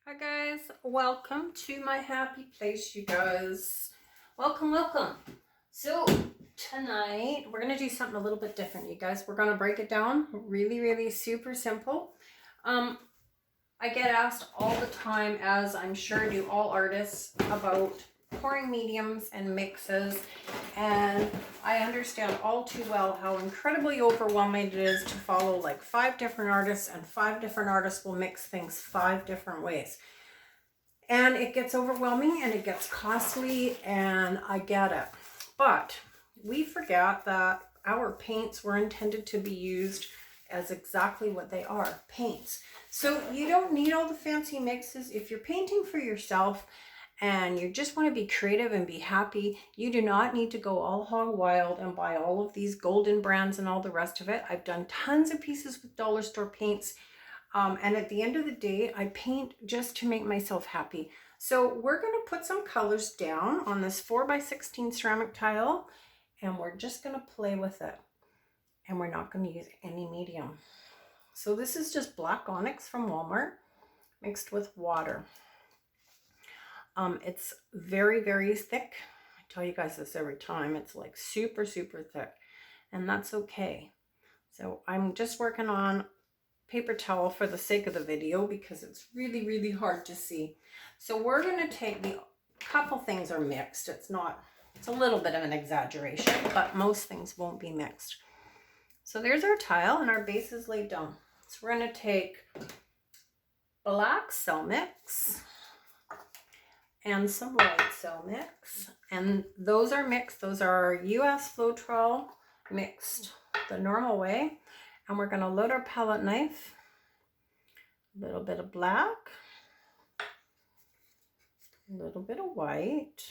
Hi guys, welcome to my happy place, you guys. Welcome. So tonight we're gonna do something a little bit different, you guys. We're gonna break it down really super simple. I get asked all the time, as I'm sure do all artists, about pouring mediums and mixes, and I understand all too well how incredibly overwhelming it is to follow like 5 different artists, and 5 different artists will mix things 5 different ways. And it gets overwhelming and it gets costly, and I get it. But we forget that our paints were intended to be used as exactly what they are, paints. So you don't need all the fancy mixes. If you're painting for yourself and you just want to be creative and be happy, you do not need to go all hog wild and buy all of these golden brands and all the rest of it. I've done tons of pieces with dollar store paints. And at the end of the day, I paint just to make myself happy. So we're going to put some colors down on this 4x16 ceramic tile, and we're just going to play with it. And we're not going to use any medium. So this is just black onyx from Walmart mixed with water. It's very thick. I tell you guys this every time. It's like super thick, and that's okay. So I'm just working on paper towel for the sake of the video because it's really hard to see. So we're going to take the couple things are mixed. It's a little bit of an exaggeration, but most things won't be mixed. So there's our tile and our base is laid down. So we're going to take black cell mix and some white cell mix, and those are mixed. Those are US Floetrol mixed the normal way. And we're going to load our palette knife, a little bit of black, a little bit of white,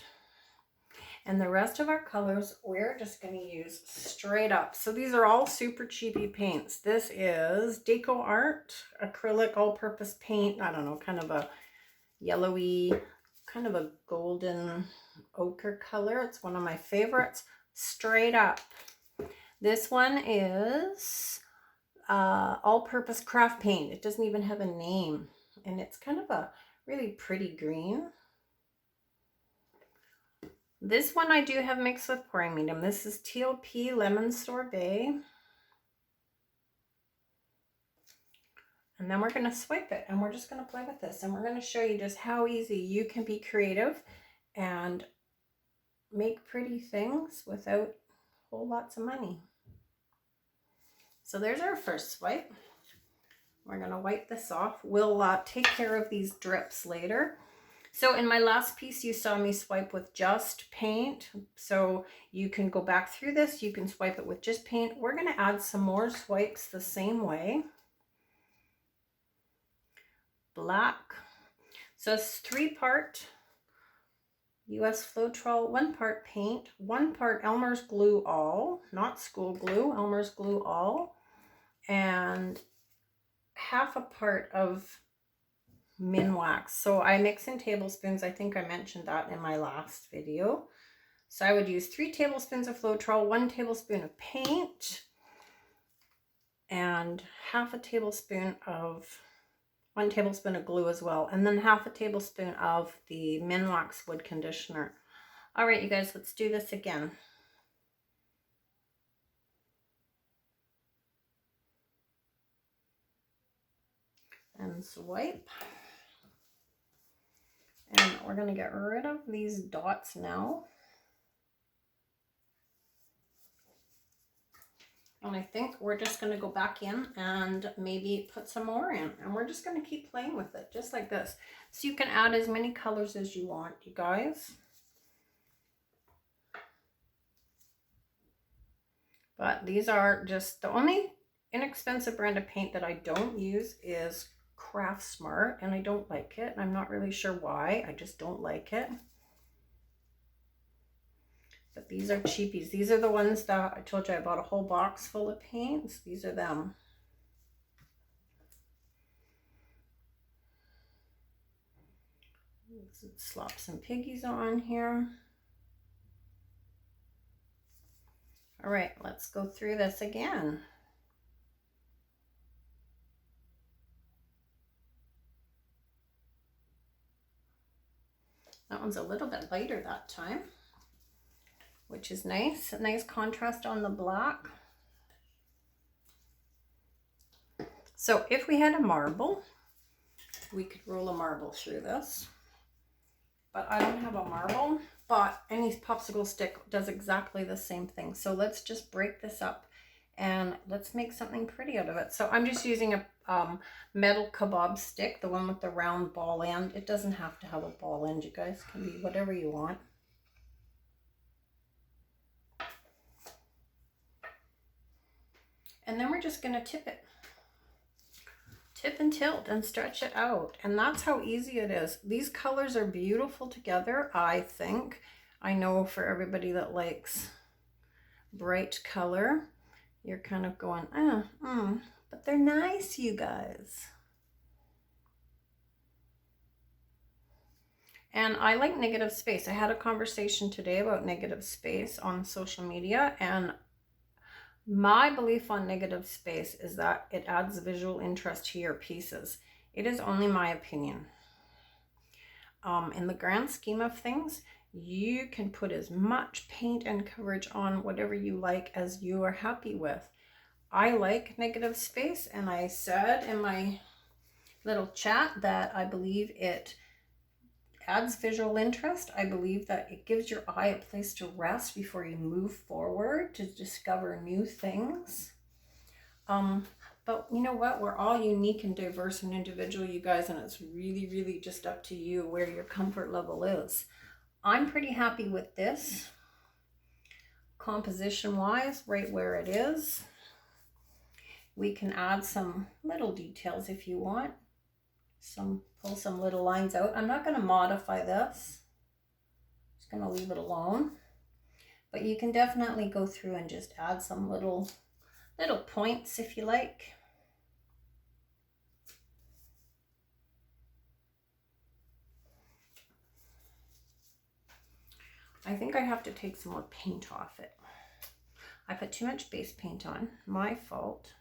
and the rest of our colors we're just going to use straight up. So these are all super cheapy paints. This is Deco Art acrylic all-purpose paint. I don't know, kind of a yellowy, kind of a golden ochre color. It's one of my favorites. Straight up. This one is all-purpose craft paint. It doesn't even have a name, and it's kind of a really pretty green. This one I do have mixed with pouring medium. This is TLP Lemon Sorbet. And then we're going to swipe it, and we're just going to play with this, and we're going to show you just how easy you can be creative and make pretty things without whole lots of money. So there's our first swipe. We're going to wipe this off. We'll take care of these drips later. So in my last piece, you saw me swipe with just paint. So you can go back through this. You can swipe it with just paint. We're going to add some more swipes the same way. Black. So it's 3-part US Floetrol, 1 part paint, 1 part Elmer's Glue All, not school glue, Elmer's Glue All, and half a part of minwax. So I mix in tablespoons. I think I mentioned that in my last video. So I would use 3 tablespoons of Floetrol, 1 tablespoon of paint, and half a tablespoon of 1 tablespoon of glue as well, and then half a tablespoon of the minwax wood conditioner. All right, you guys, let's do this again. And swipe. And we're going to get rid of these dots now. And I think we're just going to go back in and maybe put some more in. And we're just going to keep playing with it, just like this. So you can add as many colors as you want, you guys. But these are just the only inexpensive brand of paint that I don't use is Craft Smart, and I don't like it. I'm not really sure why. I just don't like it. But these are cheapies. These are the ones that I told you I bought a whole box full of paints. These are them. Let's slop some piggies on here. All right, let's go through this again. That one's a little bit lighter that time, which is nice. A nice contrast on the black. So if we had a marble, we could roll a marble through this. But I don't have a marble, but any popsicle stick does exactly the same thing. So let's just break this up and let's make something pretty out of it. So I'm just using a metal kebab stick, the one with the round ball end. It doesn't have to have a ball end, you guys. It can be whatever you want. And then we're just going to tip it. Tip and tilt and stretch it out. And that's how easy it is. These colors are beautiful together, I think. I know for everybody that likes bright color, you're kind of going, but they're nice, you guys. And I like negative space. I had a conversation today about negative space on social media, and my belief on negative space is that it adds visual interest to your pieces. It is only my opinion. In the grand scheme of things, you can put as much paint and coverage on whatever you like as you are happy with. I like negative space, and I said in my little chat that I believe it adds visual interest. I believe that it gives your eye a place to rest before you move forward to discover new things. But you know what? We're all unique and diverse and individual, you guys, and it's really, really just up to you where your comfort level is. I'm pretty happy with this composition-wise, right where it is. We can add some little details if you want. Pull some little lines out. I'm not going to modify this. Just going to leave it alone. But you can definitely go through and just add some little points if you like. I think I have to take some more paint off it. I put too much base paint on. My fault.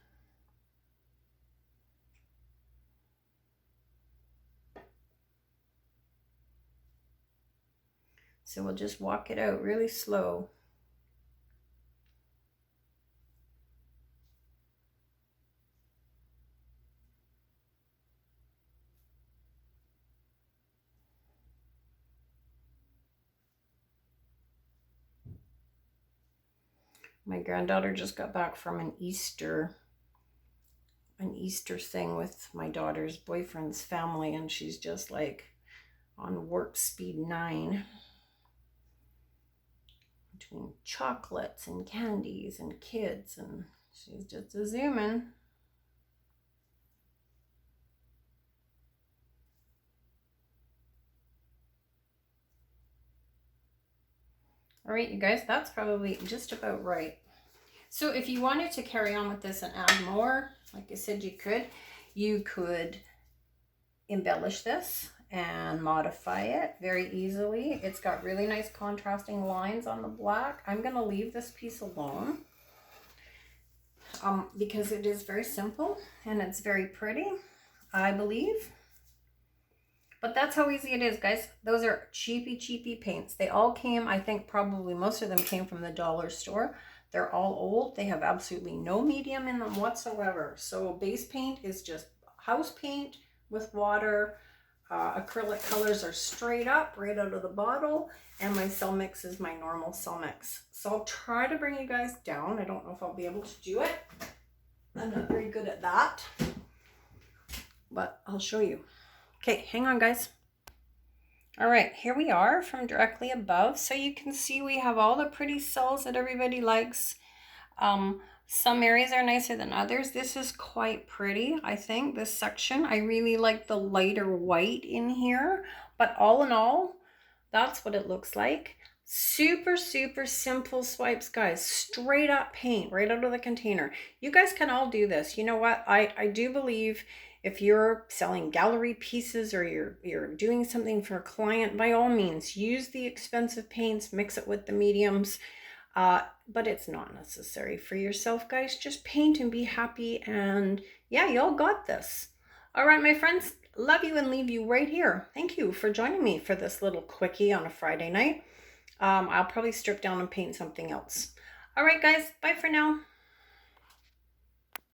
So we'll just walk it out really slow. My granddaughter just got back from an Easter thing with my daughter's boyfriend's family, and she's just like on warp speed 9 between chocolates and candies and kids, and she's just a zooming. All right, you guys, that's probably just about right. So if you wanted to carry on with this and add more, like I said, you could embellish this and modify it very easily. It's got really nice contrasting lines on the black. I'm going to leave this piece alone because it is very simple and it's very pretty, I believe. But that's how easy it is, guys. Those are cheapy paints. They all came, I think probably most of them came from the dollar store. They're all old. They have absolutely no medium in them whatsoever. So base paint is just house paint with water. Acrylic colors are straight up, right out of the bottle. And my cell mix is my normal cell mix. So I'll try to bring you guys down. I don't know if I'll be able to do it. I'm not very good at that. But I'll show you. Okay, hang on, guys. All right, here we are from directly above. So you can see we have all the pretty cells that everybody likes. Some areas are nicer than others. This is quite pretty, I think, this section. I really like the lighter white in here. But all in all, that's what it looks like. Super simple swipes, guys. Straight up paint right out of the container. You guys can all do this. You know what? I do believe if you're selling gallery pieces or you're doing something for a client, by all means, use the expensive paints, mix it with the mediums. But it's not necessary for yourself, guys. Just paint and be happy. And yeah, y'all got this. All right, my friends, love you and leave you right here. Thank you for joining me for this little quickie on a Friday night. I'll probably strip down and paint something else. All right, guys, bye for now.